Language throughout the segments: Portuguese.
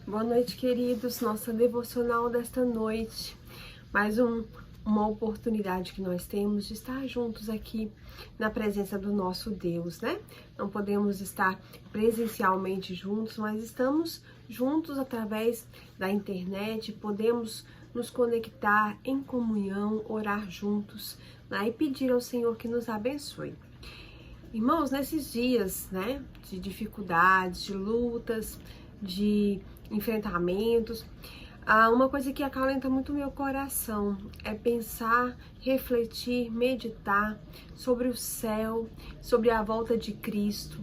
Boa noite, queridos. Nossa devocional desta noite. Mais uma oportunidade que nós temos de estar juntos aqui na presença do nosso Deus, né? Não podemos estar presencialmente juntos, mas estamos juntos através da internet. Podemos nos conectar em comunhão, orar juntos, né? E pedir ao Senhor que nos abençoe. Irmãos, nesses dias, né, de dificuldades, de lutas, de enfrentamentos, uma coisa que acalenta muito o meu coração é pensar, refletir, meditar sobre o céu, sobre a volta de Cristo,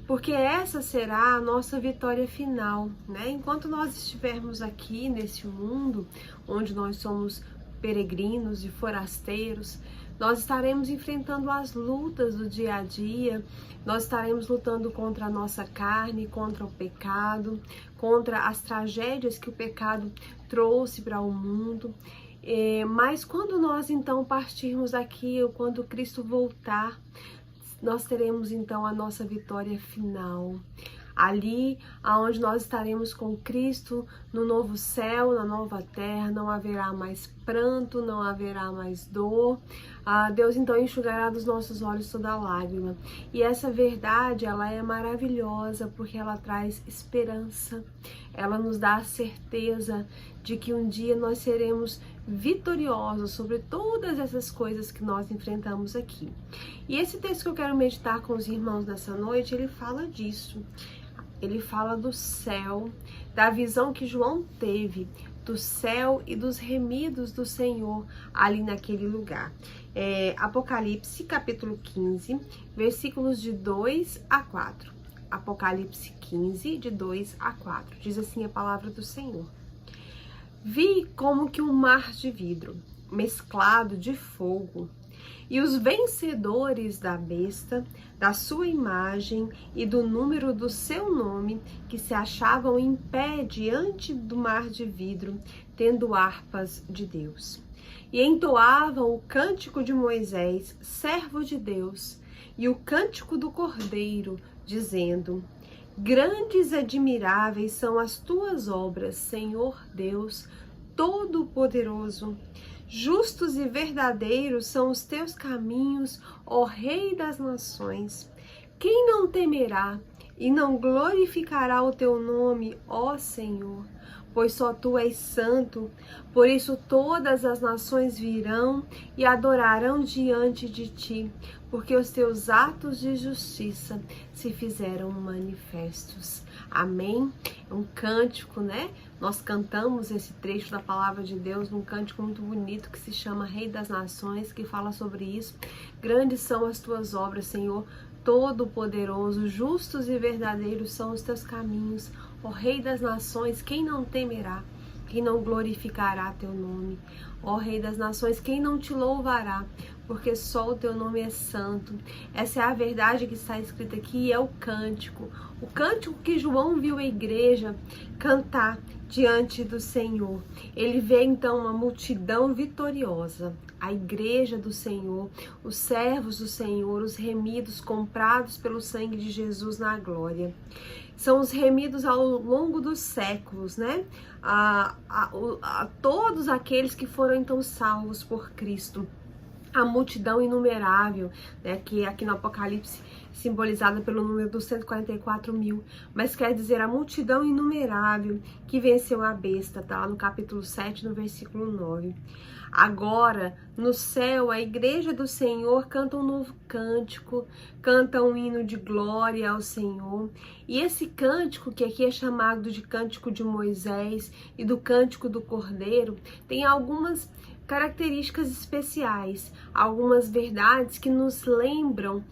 porque essa será a nossa vitória final, né? Enquanto nós estivermos aqui nesse mundo, onde nós somos peregrinos e forasteiros, nós estaremos enfrentando as lutas do dia a dia, nós estaremos lutando contra a nossa carne, contra o pecado, contra as tragédias que o pecado trouxe para o mundo. Mas quando nós então partirmos daqui, ou quando Cristo voltar, nós teremos então a nossa vitória final. Ali, aonde nós estaremos com Cristo, no novo céu, na nova terra, não haverá mais pranto, não haverá mais dor. Deus então enxugará dos nossos olhos toda lágrima. E essa verdade, ela é maravilhosa porque ela traz esperança. Ela nos dá a certeza de que um dia nós seremos vitoriosos sobre todas essas coisas que nós enfrentamos aqui. E esse texto que eu quero meditar com os irmãos nessa noite, ele fala disso. Ele fala do céu, da visão que João teve do céu e dos remidos do Senhor ali naquele lugar. Apocalipse capítulo 15, versículos de 2 a 4. Apocalipse 15, de 2 a 4. Diz assim a palavra do Senhor. Vi como que um mar de vidro, mesclado de fogo, e os vencedores da besta, da sua imagem e do número do seu nome, que se achavam em pé diante do mar de vidro, tendo harpas de Deus. E entoavam o cântico de Moisés, servo de Deus, e o cântico do Cordeiro, dizendo: Grandes e admiráveis são as tuas obras, Senhor Deus Todo-Poderoso. Justos e verdadeiros são os teus caminhos, ó Rei das nações. Quem não temerá e não glorificará o teu nome, ó Senhor? Pois só tu és santo, por isso todas as nações virão e adorarão diante de ti, porque os teus atos de justiça se fizeram manifestos. Amém? É um cântico, né? Nós cantamos esse trecho da palavra de Deus num cântico muito bonito que se chama Rei das Nações, que fala sobre isso. Grandes são as tuas obras, Senhor Todo-Poderoso, justos e verdadeiros são os teus caminhos, ó Rei das Nações. Quem não temerá? Quem não glorificará teu nome? Ó Rei das Nações, quem não te louvará? Porque só o teu nome é santo. Essa é a verdade que está escrita aqui, é o cântico que João viu a igreja cantar diante do Senhor. Ele vê então uma multidão vitoriosa, a igreja do Senhor, os servos do Senhor, os remidos comprados pelo sangue de Jesus na glória. São os remidos ao longo dos séculos, né? A todos aqueles que foram então salvos por Cristo. A multidão inumerável, né, que é aqui no Apocalipse simbolizada pelo número dos 144 mil, mas quer dizer a multidão inumerável que venceu a besta, tá lá no capítulo 7, no versículo 9. Agora, no céu, a igreja do Senhor canta um novo cântico, canta um hino de glória ao Senhor. E esse cântico, que aqui é chamado de cântico de Moisés e do cântico do Cordeiro, tem algumas características especiais, algumas verdades que nos lembram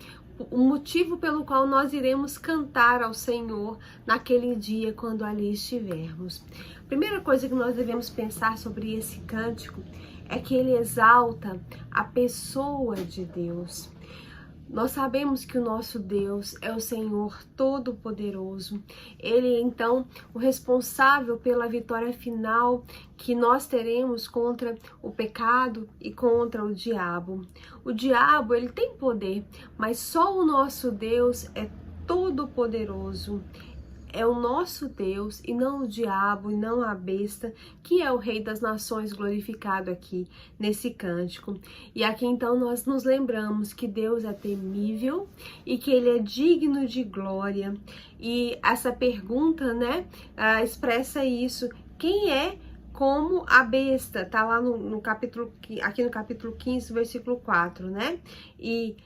o motivo pelo qual nós iremos cantar ao Senhor naquele dia quando ali estivermos. A primeira coisa que nós devemos pensar sobre esse cântico é que ele exalta a pessoa de Deus. Nós sabemos que o nosso Deus é o Senhor Todo-Poderoso. Ele é, então, o responsável pela vitória final que nós teremos contra o pecado e contra o diabo. O diabo, ele tem poder, mas só o nosso Deus é todo-poderoso. é o nosso Deus e não o diabo e não a besta, que é o Rei das Nações glorificado aqui nesse cântico. E aqui então nós nos lembramos que Deus é temível e que Ele é digno de glória. E essa pergunta, né, expressa isso. Quem é como a besta? Tá lá no capítulo, aqui no capítulo 15, versículo 4, né? E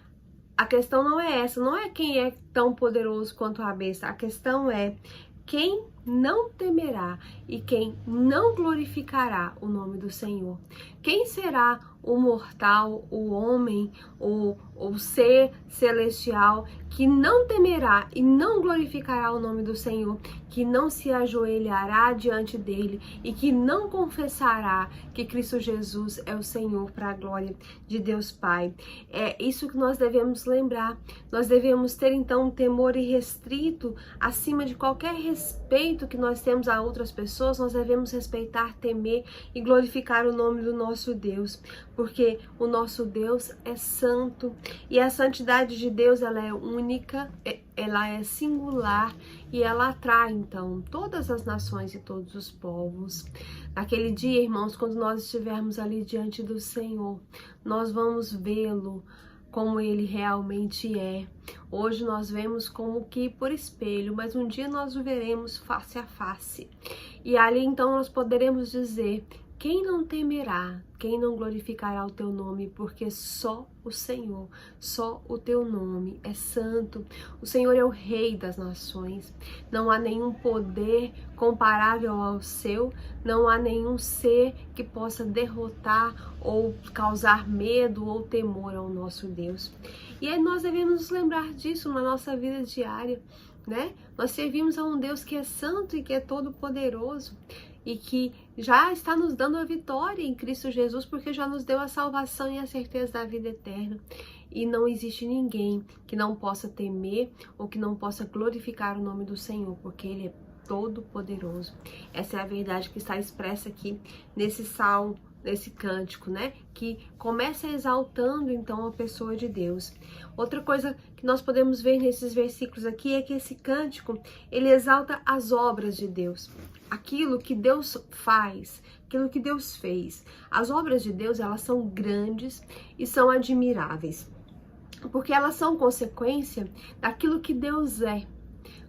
a questão não é essa, não é quem é tão poderoso quanto a besta. A questão é quem não temerá e quem não glorificará o nome do Senhor. Quem será o mortal, o homem, o ser celestial que não temerá e não glorificará o nome do Senhor, que não se ajoelhará diante dele e que não confessará que Cristo Jesus é o Senhor, para a glória de Deus Pai? É isso que nós devemos lembrar. Nós devemos ter então um temor irrestrito acima de qualquer respeito que nós temos a outras pessoas. Nós devemos respeitar, temer e glorificar o nome do nosso Deus, porque o nosso Deus é santo e a santidade de Deus, ela é única, ela é singular e ela atrai então todas as nações e todos os povos. Naquele dia, irmãos, quando nós estivermos ali diante do Senhor, nós vamos vê-lo como Ele realmente é. Hoje nós vemos como que por espelho, mas um dia nós o veremos face a face. E ali então nós poderemos dizer: quem não temerá, quem não glorificará o teu nome, porque só o Senhor, só o teu nome é santo. O Senhor é o Rei das nações. Não há nenhum poder comparável ao seu, não há nenhum ser que possa derrotar ou causar medo ou temor ao nosso Deus. E aí nós devemos nos lembrar disso na nossa vida diária, né? Nós servimos a um Deus que é santo e que é todo poderoso, e que já está nos dando a vitória em Cristo Jesus, porque já nos deu a salvação e a certeza da vida eterna. E não existe ninguém que não possa temer ou que não possa glorificar o nome do Senhor, porque Ele é todo poderoso. Essa é a verdade que está expressa aqui nesse salmo, nesse cântico, né? Que começa exaltando então a pessoa de Deus. Outra coisa que nós podemos ver nesses versículos aqui é que esse cântico, ele exalta as obras de Deus. Aquilo que Deus faz, aquilo que Deus fez. As obras de Deus, elas são grandes e são admiráveis, porque elas são consequência daquilo que Deus é,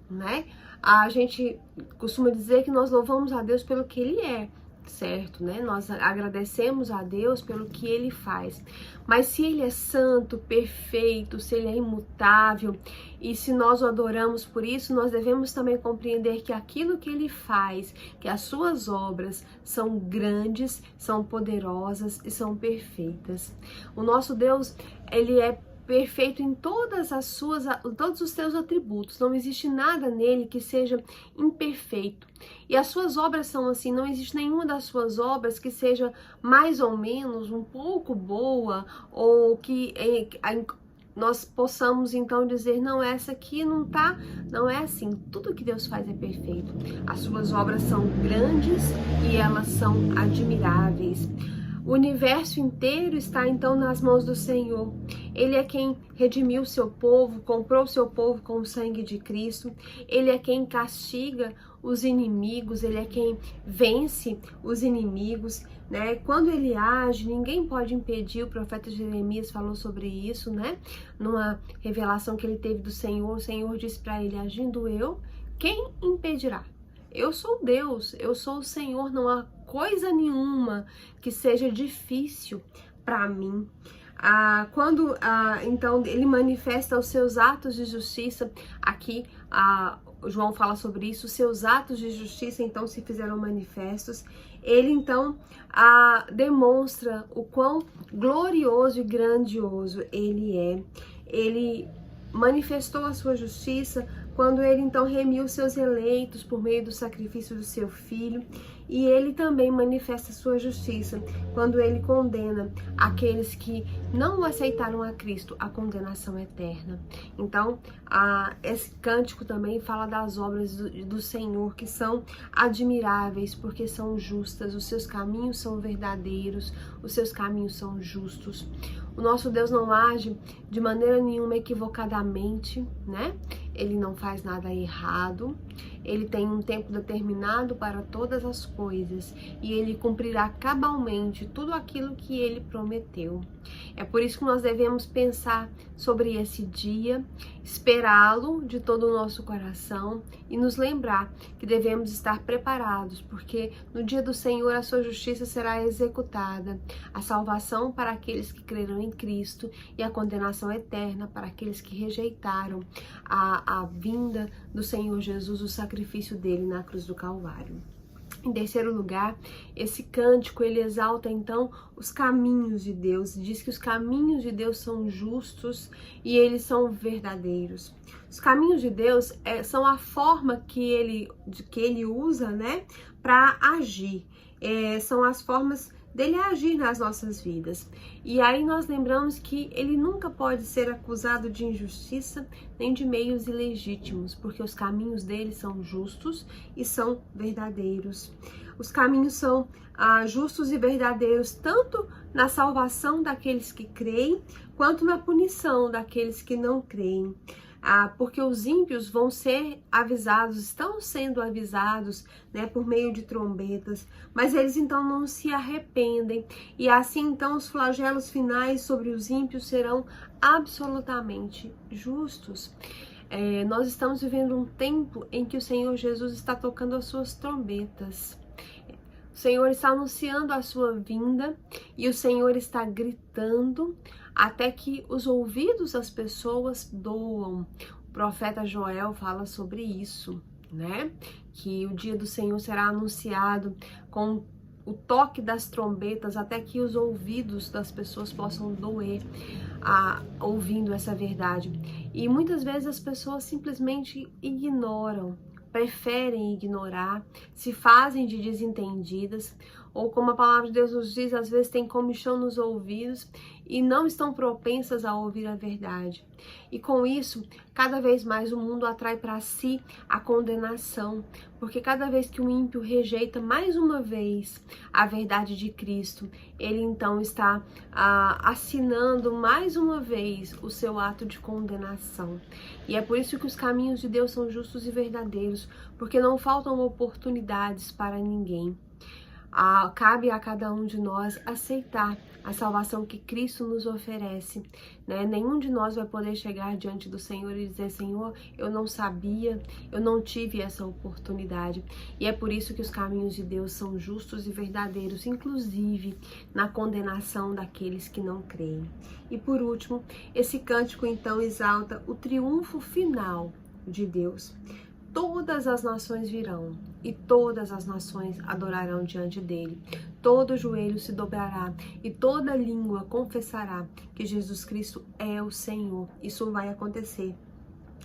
né? A gente costuma dizer que nós louvamos a Deus pelo que Ele é, certo, né? Nós agradecemos a Deus pelo que Ele faz. Mas se Ele é santo, perfeito, se Ele é imutável, e se nós o adoramos por isso, nós devemos também compreender que aquilo que Ele faz, que as suas obras são grandes, são poderosas e são perfeitas. O nosso Deus, Ele é perfeito em todos os seus atributos. Não existe nada nele que seja imperfeito. E as suas obras são assim, não existe nenhuma das suas obras que seja mais ou menos, um pouco boa, ou que nós possamos então dizer: não, essa aqui não tá, não é assim. Tudo que Deus faz é perfeito. As suas obras são grandes e elas são admiráveis. O universo inteiro está então nas mãos do Senhor. Ele é quem redimiu o seu povo, comprou o seu povo com o sangue de Cristo. Ele é quem castiga os inimigos, ele é quem vence os inimigos, né? Quando ele age, ninguém pode impedir. O profeta Jeremias falou sobre isso, né? Numa revelação que ele teve do Senhor, o Senhor disse para ele: agindo eu, quem impedirá? Eu sou Deus, eu sou o Senhor, não há coisa nenhuma que seja difícil para mim. Quando então ele manifesta os seus atos de justiça, aqui João fala sobre isso, os seus atos de justiça então se fizeram manifestos. Ele então demonstra o quão glorioso e grandioso ele é. Ele manifestou a sua justiça quando ele então remiu seus eleitos por meio do sacrifício do seu filho, e ele também manifesta a sua justiça quando ele condena aqueles que não aceitaram a Cristo à condenação eterna. Então, esse cântico também fala das obras do Senhor, que são admiráveis porque são justas, os seus caminhos são verdadeiros, os seus caminhos são justos. O nosso Deus não age de maneira nenhuma equivocadamente, né? Ele não faz nada errado. Ele tem um tempo determinado para todas as coisas e ele cumprirá cabalmente tudo aquilo que ele prometeu. É por isso que nós devemos pensar sobre esse dia, esperá-lo de todo o nosso coração e nos lembrar que devemos estar preparados, porque no dia do Senhor a sua justiça será executada, a salvação para aqueles que crerão em Cristo e a condenação eterna para aqueles que rejeitaram a vinda do Senhor Jesus, o sacrifício dele na cruz do Calvário. Em terceiro lugar, esse cântico, ele exalta então os caminhos de Deus, diz que os caminhos de Deus são justos e eles são verdadeiros. Os caminhos de Deus são a forma que ele usa, né, para agir, são as formas dele agir nas nossas vidas. E aí nós lembramos que ele nunca pode ser acusado de injustiça nem de meios ilegítimos, porque os caminhos dele são justos e são verdadeiros. Os caminhos são justos e verdadeiros tanto na salvação daqueles que creem, quanto na punição daqueles que não creem. Porque os ímpios vão ser avisados, estão sendo avisados, né, por meio de trombetas, mas eles então não se arrependem, e assim então os flagelos finais sobre os ímpios serão absolutamente justos. Nós estamos vivendo um tempo em que o Senhor Jesus está tocando as suas trombetas. O Senhor está anunciando a sua vinda e o Senhor está gritando até que os ouvidos das pessoas doam. O profeta Joel fala sobre isso, né? Que o dia do Senhor será anunciado com o toque das trombetas até que os ouvidos das pessoas possam doer ouvindo essa verdade. E muitas vezes as pessoas simplesmente ignoram, preferem ignorar, se fazem de desentendidas, ou como a palavra de Deus nos diz, às vezes tem comichão nos ouvidos e não estão propensas a ouvir a verdade. E com isso, cada vez mais o mundo atrai para si a condenação, porque cada vez que o ímpio rejeita mais uma vez a verdade de Cristo, ele então está assinando mais uma vez o seu ato de condenação. E é por isso que os caminhos de Deus são justos e verdadeiros, porque não faltam oportunidades para ninguém. Cabe a cada um de nós aceitar a salvação que Cristo nos oferece, né? Nenhum de nós vai poder chegar diante do Senhor e dizer: Senhor, eu não sabia, eu não tive essa oportunidade. E é por isso que os caminhos de Deus são justos e verdadeiros, inclusive na condenação daqueles que não creem. E por último, esse cântico então exalta o triunfo final de Deus. Todas as nações virão e todas as nações adorarão diante dele. Todo joelho se dobrará e toda língua confessará que Jesus Cristo é o Senhor. Isso vai acontecer.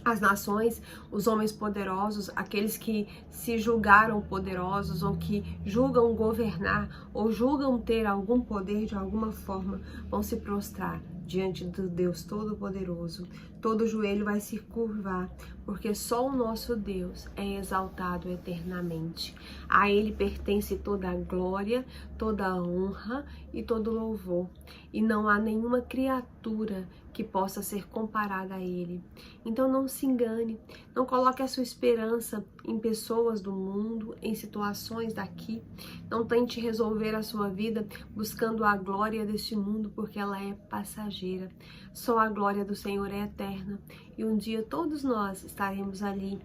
As nações, os homens poderosos, aqueles que se julgaram poderosos ou que julgam governar ou julgam ter algum poder de alguma forma, vão se prostrar diante do Deus Todo-Poderoso. Todo joelho vai se curvar, porque só o nosso Deus é exaltado eternamente. A Ele pertence toda a glória, toda a honra e todo louvor. E não há nenhuma criatura que possa ser comparada a Ele. Então não se engane, não coloque a sua esperança em pessoas do mundo, em situações daqui. Não tente resolver a sua vida buscando a glória deste mundo, porque ela é passageira. Só a glória do Senhor é eterna. E um dia todos nós estaremos ali.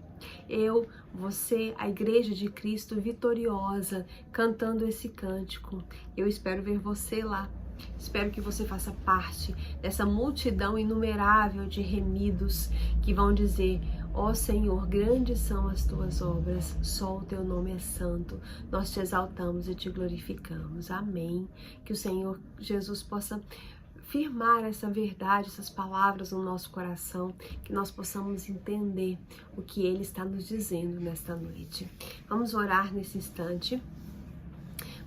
Eu, você, a Igreja de Cristo vitoriosa, cantando esse cântico. Eu espero ver você lá. Espero que você faça parte dessa multidão inumerável de remidos que vão dizer: ó Senhor, grandes são as tuas obras, só o teu nome é santo. Nós te exaltamos e te glorificamos. Amém. Que o Senhor Jesus possa firmar essa verdade, essas palavras no nosso coração, que nós possamos entender o que Ele está nos dizendo nesta noite. Vamos orar nesse instante.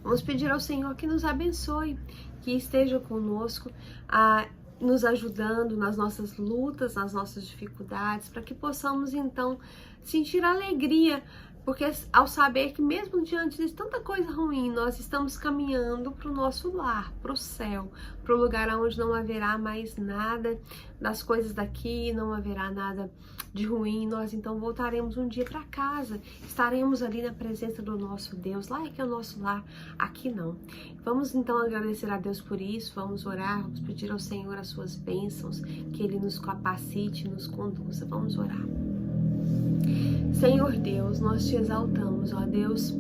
Vamos pedir ao Senhor que nos abençoe, que esteja conosco, nos ajudando nas nossas lutas, nas nossas dificuldades, para que possamos então sentir alegria porque ao saber que mesmo diante de tanta coisa ruim, nós estamos caminhando para o nosso lar, para o céu, para o lugar onde não haverá mais nada das coisas daqui, não haverá nada de ruim, nós então voltaremos um dia para casa, estaremos ali na presença do nosso Deus, lá é que é o nosso lar, aqui não. Vamos então agradecer a Deus por isso, vamos orar, vamos pedir ao Senhor as suas bênçãos, que Ele nos capacite, nos conduza, vamos orar. Senhor Deus, nós te exaltamos, ó Deus,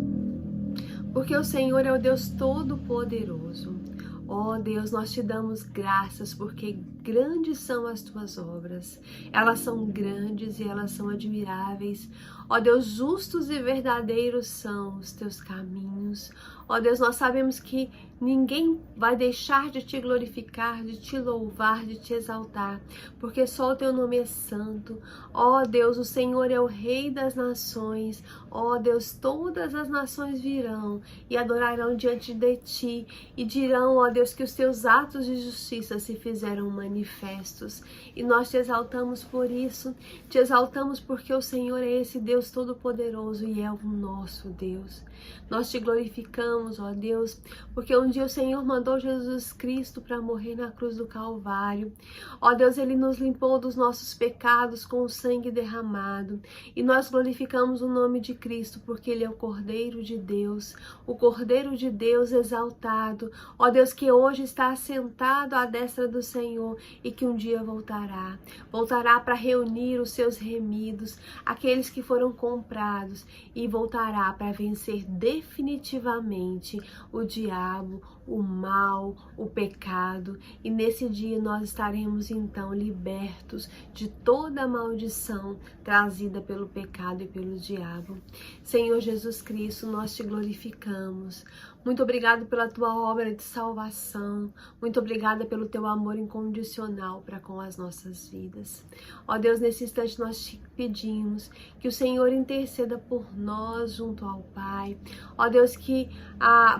porque o Senhor é o Deus Todo-Poderoso. Ó Deus, nós te damos graças porque grandes são as tuas obras. Elas são grandes e elas são admiráveis. Ó Deus, justos e verdadeiros são os teus caminhos. Ó Deus, nós sabemos que ninguém vai deixar de te glorificar, de te louvar, de te exaltar, porque só o teu nome é santo. Ó Deus, o Senhor é o Rei das nações. Ó Deus, todas as nações virão e adorarão diante de ti e dirão, ó Deus, que os teus atos de justiça se fizeram manifestos. E nós te exaltamos por isso, te exaltamos porque o Senhor é esse Deus Todo-Poderoso e é o nosso Deus. Nós te glorificamos, ó Deus, porque um dia o Senhor mandou Jesus Cristo para morrer na cruz do Calvário. Ó Deus, Ele nos limpou dos nossos pecados com o sangue derramado. E nós glorificamos o nome de Cristo, porque Ele é o Cordeiro de Deus, o Cordeiro de Deus exaltado. Ó Deus, que hoje está assentado à destra do Senhor e que um dia voltará. Voltará para reunir os seus remidos, aqueles que foram comprados, e voltará para vencer definitivamente o diabo, o mal, o pecado, e nesse dia nós estaremos então libertos de toda a maldição trazida pelo pecado e pelo diabo. Senhor Jesus Cristo, nós te glorificamos. Muito obrigado pela tua obra de salvação. Muito obrigada pelo teu amor incondicional para com as nossas vidas. Ó Deus, nesse instante nós te pedimos que o Senhor interceda por nós junto ao Pai. Ó Deus, que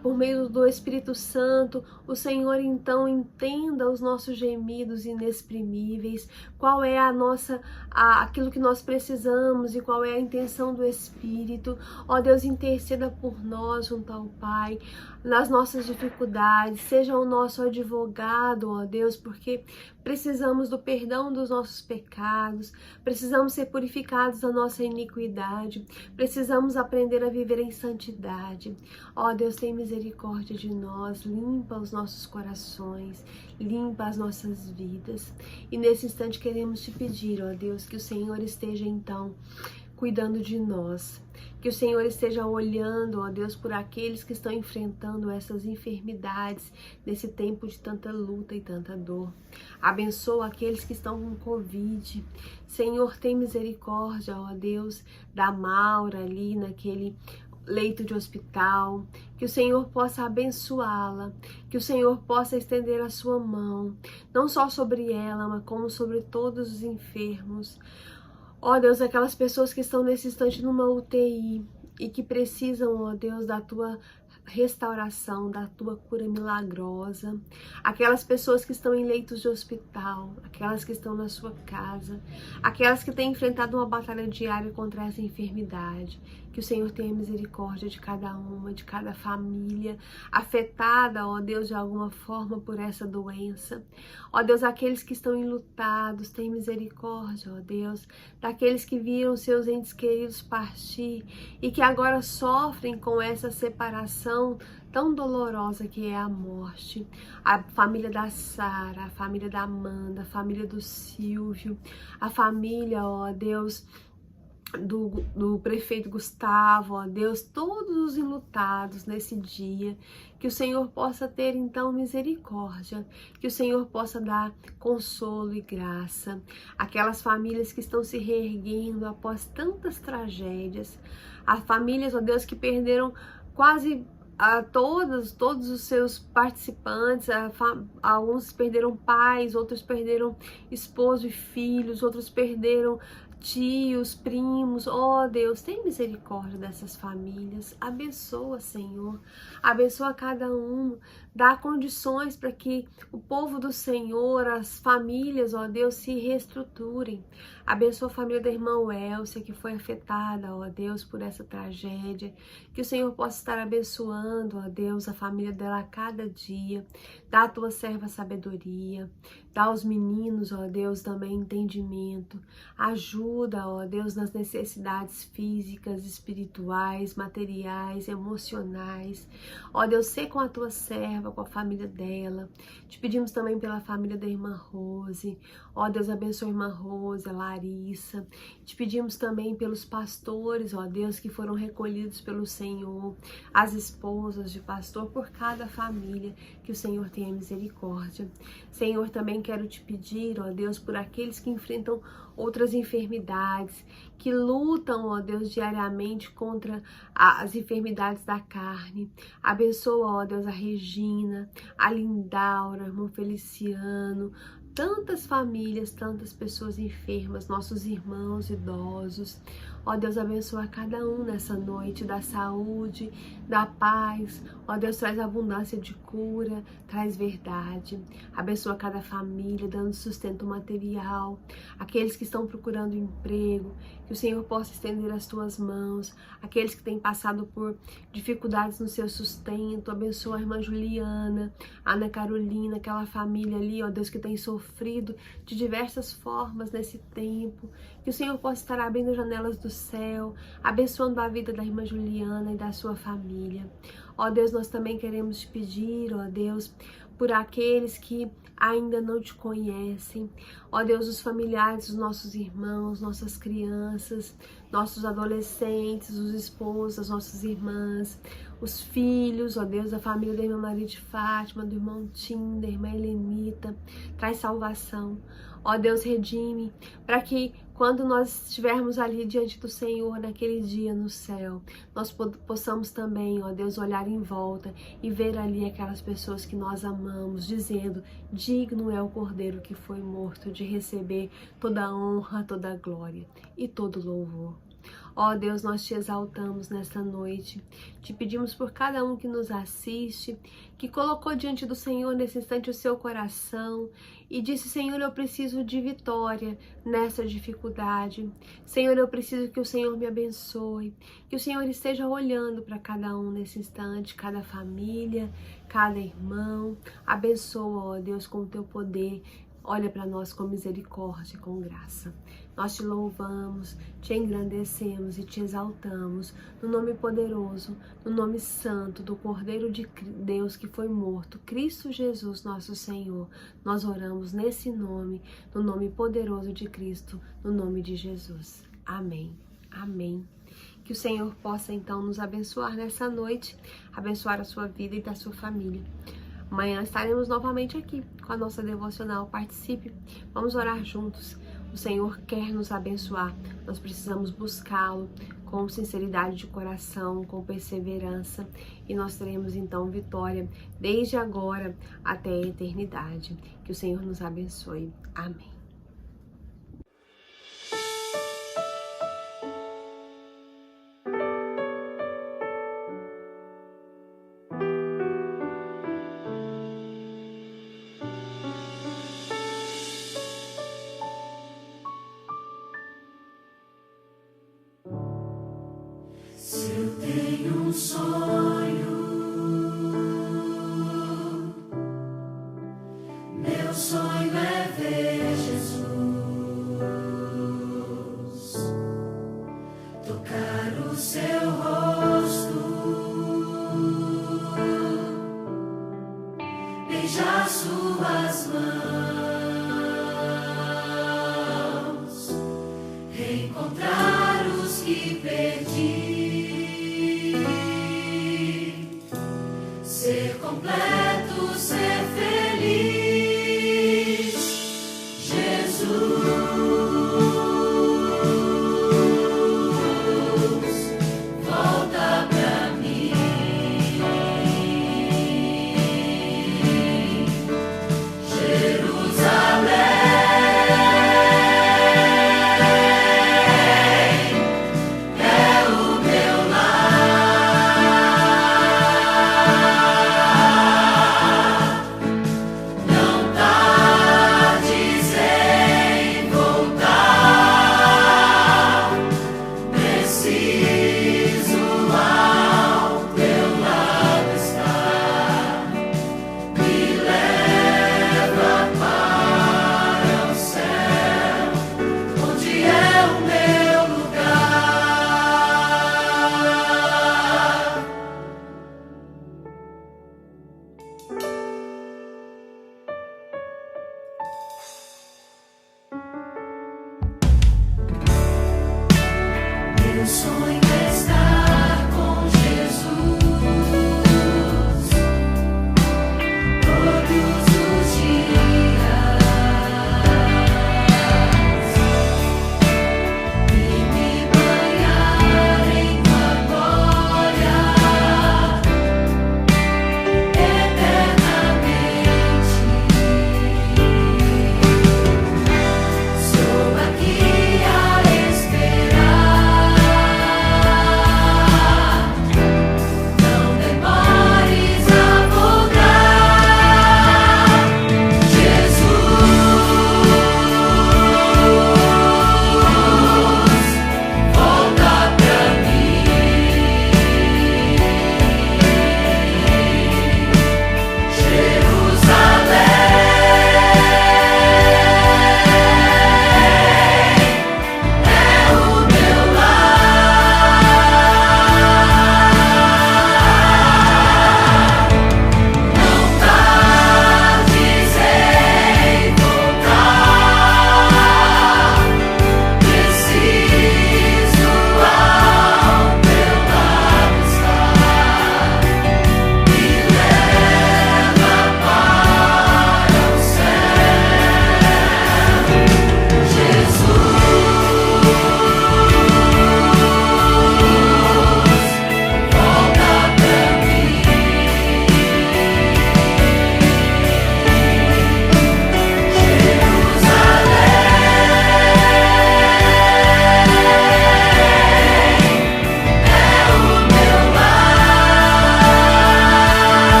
por meio do Espírito Santo, o Senhor então entenda os nossos gemidos inexprimíveis, qual é aquilo que nós precisamos e qual é a intenção do Espírito. Ó Deus, interceda por nós junto ao Pai, nas nossas dificuldades, seja o nosso advogado, ó Deus, porque precisamos do perdão dos nossos pecados, precisamos ser purificados da nossa iniquidade, precisamos aprender a viver em santidade. Ó Deus, tem misericórdia de nós, limpa os nossos corações, limpa as nossas vidas. E nesse instante queremos te pedir, ó Deus, que o Senhor esteja então cuidando de nós, que o Senhor esteja olhando, ó Deus, por aqueles que estão enfrentando essas enfermidades nesse tempo de tanta luta e tanta dor. Abençoa aqueles que estão com Covid. Senhor, tem misericórdia, ó Deus, da Maura ali naquele leito de hospital, que o Senhor possa abençoá-la, que o Senhor possa estender a sua mão, não só sobre ela, mas como sobre todos os enfermos. Ó Deus, aquelas pessoas que estão nesse instante numa UTI e que precisam, ó Deus, da tua restauração, da tua cura milagrosa, aquelas pessoas que estão em leitos de hospital, aquelas que estão na sua casa, aquelas que têm enfrentado uma batalha diária contra essa enfermidade, que o Senhor tenha misericórdia de cada uma, de cada família afetada, ó Deus, de alguma forma por essa doença. Ó Deus, aqueles que estão enlutados, tem misericórdia, ó Deus, daqueles que viram seus entes queridos partir e que agora sofrem com essa separação tão dolorosa que é a morte. A família da Sara, a família da Amanda, a família do Silvio, a família, ó Deus, do prefeito Gustavo, ó Deus, todos os enlutados nesse dia, que o Senhor possa ter então misericórdia, que o Senhor possa dar consolo e graça, aquelas famílias que estão se reerguendo após tantas tragédias, as famílias, ó Deus, que perderam quase todos os seus participantes, alguns perderam pais, outros perderam esposo e filhos, outros perderam tios, primos, ó Deus, tem misericórdia dessas famílias, abençoa, Senhor, abençoa cada um, dá condições para que o povo do Senhor, as famílias, ó Deus, se reestruturem, abençoa a família da irmã Elcia, que foi afetada, ó Deus, por essa tragédia, que o Senhor possa estar abençoando, ó Deus, a família dela a cada dia, dá a tua serva sabedoria, dá aos meninos, ó Deus, também entendimento, ajuda, ó Deus, nas necessidades físicas, espirituais, materiais, emocionais. Ó Deus, sê com a tua serva, com a família dela. Te pedimos também pela família da irmã Rose. Ó Deus, abençoa a irmã Rose, a Larissa. Te pedimos também pelos pastores, ó Deus, que foram recolhidos pelo Senhor, as esposas de pastor, por cada família, que o Senhor tenha misericórdia. Senhor, também quero te pedir, ó Deus, por aqueles que enfrentam outras enfermidades, que lutam, ó Deus, diariamente contra as enfermidades da carne. Abençoa, ó Deus, a Regina, a Lindaura, o irmão Feliciano, tantas famílias, tantas pessoas enfermas, nossos irmãos idosos. Ó Deus, abençoa cada um nessa noite, da saúde, da paz. Ó Deus, traz abundância de cura, traz verdade. Abençoa cada família, dando sustento material. Aqueles que estão procurando emprego, que o Senhor possa estender as tuas mãos. Aqueles que têm passado por dificuldades no seu sustento, abençoa a irmã Juliana, a Ana Carolina, aquela família ali, ó Deus, que tem sofrido de diversas formas nesse tempo. Que o Senhor possa estar abrindo janelas do céu, abençoando a vida da irmã Juliana e da sua família. Ó Deus, nós também queremos te pedir, ó Deus, por aqueles que ainda não te conhecem. Ó Deus, os familiares dos nossos irmãos, nossas crianças, nossos adolescentes, os esposos, as nossas irmãs, os filhos, ó Deus, a família da irmã Maria de Fátima, do irmão Tim, da irmã Helenita, traz salvação. Ó Deus, redime, para que quando nós estivermos ali diante do Senhor, naquele dia no céu, nós possamos também, ó Deus, olhar em volta e ver ali aquelas pessoas que nós amamos, dizendo, digno é o Cordeiro que foi morto de receber toda a honra, toda a glória e todo louvor. Ó Deus, nós te exaltamos nesta noite, te pedimos por cada um que nos assiste, que colocou diante do Senhor nesse instante o seu coração e disse, Senhor, eu preciso de vitória nessa dificuldade. Senhor, eu preciso que o Senhor me abençoe, que o Senhor esteja olhando para cada um nesse instante, cada família, cada irmão. Abençoa, ó Deus, com o teu poder. Olha para nós com misericórdia e com graça. Nós te louvamos, te engrandecemos e te exaltamos, no nome poderoso, no nome santo do Cordeiro de Deus que foi morto, Cristo Jesus, nosso Senhor. Nós oramos nesse nome, no nome poderoso de Cristo, no nome de Jesus. Amém. Amém. Que o Senhor possa então nos abençoar nessa noite, abençoar a sua vida e da sua família. Amanhã estaremos novamente aqui com a nossa devocional. Participe, vamos orar juntos. O Senhor quer nos abençoar, nós precisamos buscá-lo com sinceridade de coração, com perseverança, e nós teremos então vitória desde agora até a eternidade. Que o Senhor nos abençoe. Amém. Se eu tenho um sonho, meu sonho é ver Jesus, tocar o seu rosto, beijar suas mãos.